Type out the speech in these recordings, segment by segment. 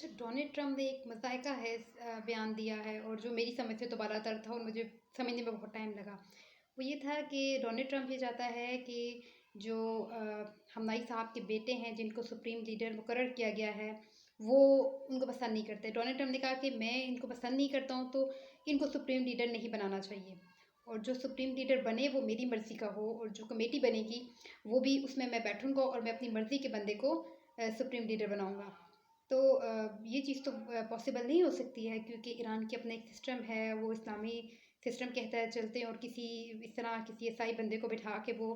अच्छा, Donald Trump ने एक मज़ाहिका है बयान दिया है और जो मेरी समझ से तो बालातर था और मुझे समझने में बहुत टाइम लगा। वो ये था कि डोनाल्ड ट्रम्प ये चाहता है कि जो हमनाई साहब के बेटे हैं जिनको सुप्रीम लीडर मुकर्रर किया गया है, वो उनको पसंद नहीं करते। डोनाल्ड ट्रम्प ने कहा कि मैं इनको पसंद नहीं करता हूँ, तो इनको सुप्रीम लीडर नहीं बनाना चाहिए और जो सुप्रीम लीडर बने वो मेरी मर्ज़ी का हो और जो कमेटी बनेगी वो भी उसमें मैं बैठूँगा और मैं अपनी मर्ज़ी के बंदे को सुप्रीम लीडर बनाऊँगा। तो ये चीज़ तो पॉसिबल नहीं हो सकती है क्योंकि ईरान की अपना एक सिस्टम है, वो इस्लामी सिस्टम के तहत चलते हैं और किसी इस तरह किसी ईसाई बंदे को बिठा के वो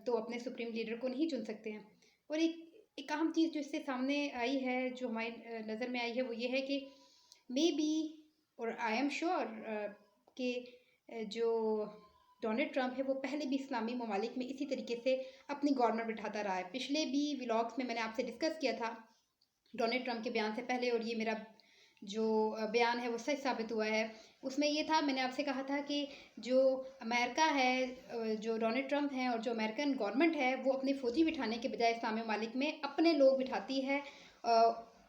तो अपने सुप्रीम लीडर को नहीं चुन सकते हैं। और एक अहम चीज़ जो इससे सामने आई है, जो हमारी नज़र में आई है, वो ये है कि मे बी और आई एम श्योर कि जो डोनाल्ड ट्रम्प है वो पहले भी इस्लामी ममालिक में इसी तरीके से अपनी गवर्नमेंट बिठाता रहा है। पिछले भी व्लॉग्स में मैंने आपसे डिस्कस किया था डोनाल्ड ट्रम्प के बयान से पहले, और ये मेरा जो बयान है वो सच साबित हुआ है। उसमें ये था, मैंने आपसे कहा था कि जो अमेरिका है, जो डोनाल्ड ट्रम्प हैं और जो अमेरिकन गवर्नमेंट है, वो अपने फ़ौजी बिठाने के बजाय इस्लामी ममालिक में अपने लोग बिठाती है,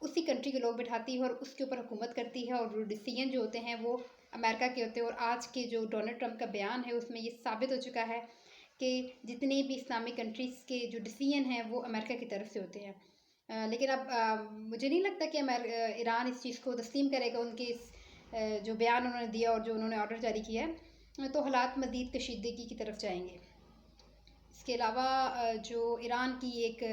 उसी कंट्री के लोग बिठाती है और उसके ऊपर हुकूमत करती है और डिसीजन जो होते हैं वो अमेरिका के होते हैं। और आज के जो डोनाल्ड ट्रम्प का बयान है उसमें ये साबित हो चुका है कि जितने भी इस्लामिक कंट्रीज़ के जो डिसीजन हैं वो अमेरिका की तरफ से होते हैं। लेकिन अब मुझे नहीं लगता कि ईरान इस चीज़ को तस्लीम करेगा, उनके इस जो बयान उन्होंने दिया और जो उन्होंने ऑर्डर जारी किया है, तो हालात मज़ीद कशीदगी की तरफ जाएंगे। इसके अलावा जो ईरान की एक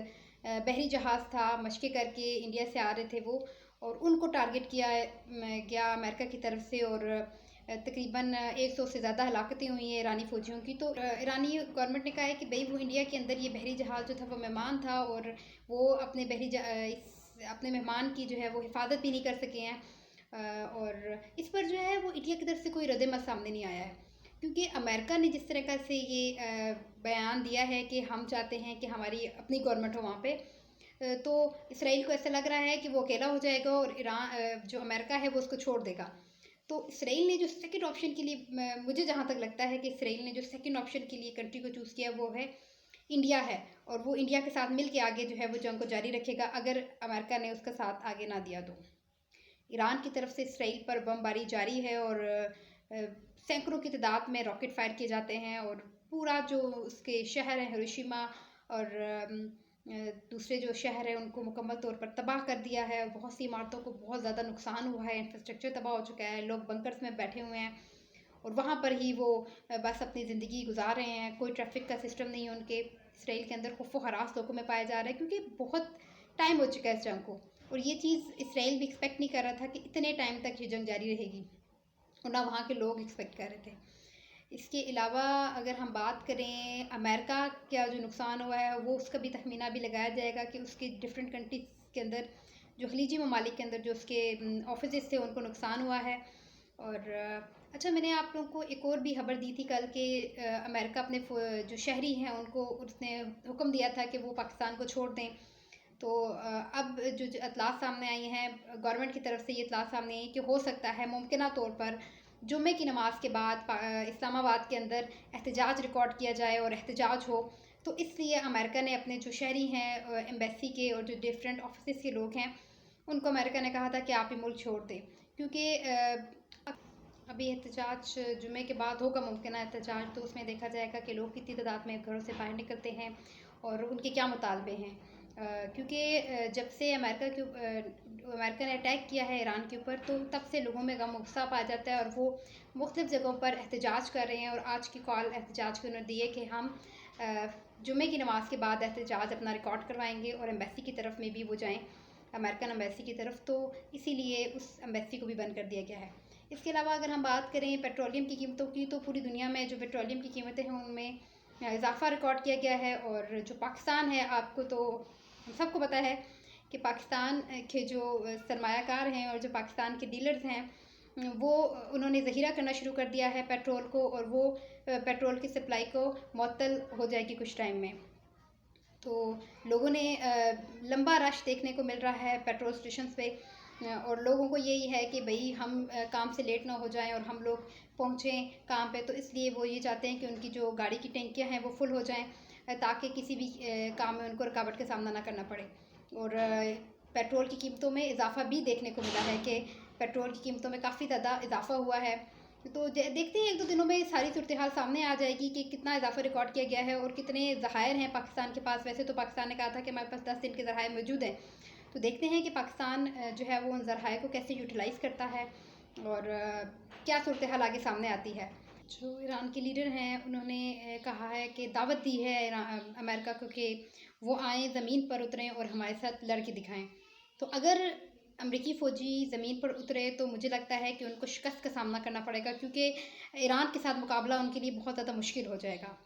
बहरी जहाज़ था, मशक़ें करके इंडिया से आ रहे थे वो, और उनको टारगेट किया गया अमेरिका की तरफ से और तकरीबन 100 से ज़्यादा हलाकतें हुई हैं ईरानी फ़ौजियों की। तो ईरानी गवर्नमेंट ने कहा है कि भाई वो इंडिया के अंदर ये बहरी जहाज़ जो था वो मेहमान था और वो अपने अपने मेहमान की जो है वो हिफाजत भी नहीं कर सके हैं। और इस पर जो है वो इंडिया की तरफ से कोई रद्द-ए-अमल सामने नहीं आया है, क्योंकि अमेरिका ने जिस तरह से ये बयान दिया है कि हम चाहते हैं कि हमारी अपनी गवर्नमेंट हो वहाँ पे, तो इसराइल को ऐसा लग रहा है कि वो अकेला हो जाएगा और ईरान जो अमेरिका है वो उसको छोड़ देगा। तो इसराइल ने जो सेकंड ऑप्शन के लिए, मुझे जहाँ तक लगता है कि इसराइल ने जो सेकंड ऑप्शन के लिए कंट्री को चूज़ किया वो है इंडिया है, और वो इंडिया के साथ मिल के आगे जो है वो जंग को जारी रखेगा अगर अमेरिका ने उसका साथ आगे ना दिया तो। ईरान की तरफ से इसराइल पर बमबारी जारी है और सैकड़ों की तादाद में रॉकेट फायर किए जाते हैं और पूरा जो उसके शहर है हिरोशिमा और दूसरे जो शहर है उनको मुकम्मल तौर पर तबाह कर दिया है। बहुत सी इमारतों को बहुत ज़्यादा नुकसान हुआ है, इंफ्रास्ट्रक्चर तबाह हो चुका है, लोग बंकर्स में बैठे हुए हैं और वहाँ पर ही वो बस अपनी ज़िंदगी गुजार रहे हैं। कोई ट्रैफिक का सिस्टम नहीं है उनके इसराइल के अंदर। खौफ व हरास लोगों में पाया जा रहा है क्योंकि बहुत टाइम हो चुका है इस जंग को, और ये चीज़ इसराइल भी एक्सपेक्ट नहीं कर रहा था कि इतने टाइम तक ये जंग जारी रहेगी, और ना वहाँ के लोग एक्सपेक्ट कर रहे थे। इसके अलावा अगर हम बात करें अमेरिका का जो नुकसान हुआ है वो उसका भी तखमीना भी लगाया जाएगा कि उसके डिफरेंट कंट्रीज़ के अंदर, जो खलीजी ममालिक के अंदर जो उसके ऑफिस थे उनको नुकसान हुआ है। और अच्छा, मैंने आप लोगों को एक और भी खबर दी थी कल कि अमेरिका अपने जो शहरी हैं उनको उसने हुक्म दिया था कि वो पाकिस्तान को छोड़ दें। तो अब जो इतलात सामने आई हैं गवर्नमेंट की तरफ से, ये इतलात सामने आई कि हो सकता है मुमकिन तौर पर जुम्मे की नमाज के बाद इस्लामाबाद के अंदर एहतजाज रिकॉर्ड किया जाए और एहतजाज हो। तो इसलिए अमेरिका ने अपने जो शहरी हैं एम्बेसी के और जो डिफरेंट ऑफिस के लोग हैं उनको अमेरिका ने कहा था कि आप ये मुल्क छोड़ दें, क्योंकि अभी एहतजाज जुम्मे के बाद होगा मुमकिन एहतजाज, तो उसमें देखा जाएगा कि लोग कितनी तादाद में घरों से बाहर निकलते हैं और उनके क्या मुतालबे हैं। क्योंकि जब से अमेरिका ने अटैक किया है ईरान के ऊपर, तो तब से लोगों में गम गुस्सा पाया जाता है और वो मुख्तलिफ़ जगहों पर एहतजाज कर रहे हैं। और आज की कॉल एहतजाज की उन्होंने दी है कि हम जुम्मे की नमाज के बाद एहतजाज अपना रिकॉर्ड करवाएंगे और एम्बेसी की तरफ में भी वो जाएँ, अमेरिकन एम्बेसी की तरफ, तो इसीलिए उस एम्बेसी को भी बंद कर दिया गया है। इसके अलावा अगर हम बात करें पेट्रोलियम की कीमतों की, तो पूरी दुनिया में जो पेट्रोलियम की कीमतें हैं उनमें इजाफ़ा रिकॉर्ड किया गया है। और जो पाकिस्तान है, आपको तो हम सबको पता है कि पाकिस्तान के जो सरमायाकार हैं और जो पाकिस्तान के डीलर्स हैं वो उन्होंने ज़ख़ीरा करना शुरू कर दिया है पेट्रोल को, और वो पेट्रोल की सप्लाई को मुअत्तल हो जाएगी कुछ टाइम में। तो लोगों ने लंबा रश देखने को मिल रहा है पेट्रोल स्टेशंस पे, और लोगों को यही है कि भाई हम काम से लेट ना हो जाएं और हम लोग पहुँचें काम पे, तो इसलिए वो ये चाहते हैं कि उनकी जो गाड़ी की टंकियां हैं वो फुल हो जाएं ताकि किसी भी काम में उनको रुकावट का सामना ना करना पड़े। और पेट्रोल की कीमतों में इजाफ़ा भी देखने को मिला है कि पेट्रोल की कीमतों में काफ़ी ज़्यादा इजाफ़ा हुआ है। तो देखते हैं 1-2 दिनों में सारी सूरत हाल सामने आ जाएगी कि कितना इजाफ़ा रिकॉर्ड किया गया है और कितने ज़खायर हैं पाकिस्तान के पास। वैसे तो पाकिस्तान ने कहा था कि हमारे पास 10 दिन के ज़खायर मौजूद हैं। तो देखते हैं कि पाकिस्तान जो है वो उन ज़खायर को कैसे यूटिलाइज़ करता है और क्या सूरत हाल आगे सामने आती है। जो ईरान के लीडर हैं उन्होंने कहा है कि दावत दी है अमेरिका को कि वो आएँ, ज़मीन पर उतरें और हमारे साथ लड़ के दिखाएँ। तो अगर अमरीकी फ़ौजी ज़मीन पर उतरे तो मुझे लगता है कि उनको शिकस्त का सामना करना पड़ेगा, क्योंकि ईरान के साथ मुकाबला उनके लिए बहुत ज़्यादा मुश्किल हो जाएगा।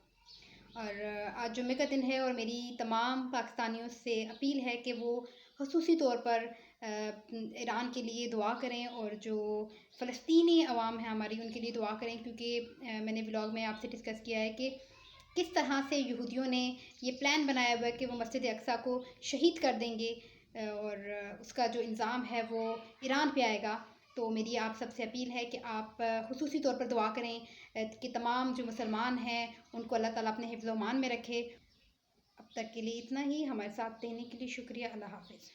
और आज जुम्मे का दिन है और मेरी तमाम पाकिस्तानियों से अपील है कि वो ख़ुसूसी तौर पर ईरान के लिए दुआ करें और जो फ़लस्तीनी अवाम है हमारी उनके लिए दुआ करें, क्योंकि मैंने व्लॉग में आपसे डिस्कस किया है कि किस तरह से यहूदियों ने ये प्लान बनाया हुआ है कि वो मस्जिद अक्सा को शहीद कर देंगे और उसका जो इल्ज़ाम है वो ईरान पे आएगा। तो मेरी आप सबसे अपील है कि आप ख़ुसूसी तौर पर दुआ करें कि तमाम जो मुसलमान हैं उनको अल्लाह ताला अपने हिफ्ज़-ओ-मान में रखे। अब तक के लिए इतना ही। हमारे साथ देने के लिए शुक्रिया। अल्लाह हाफ़िज़।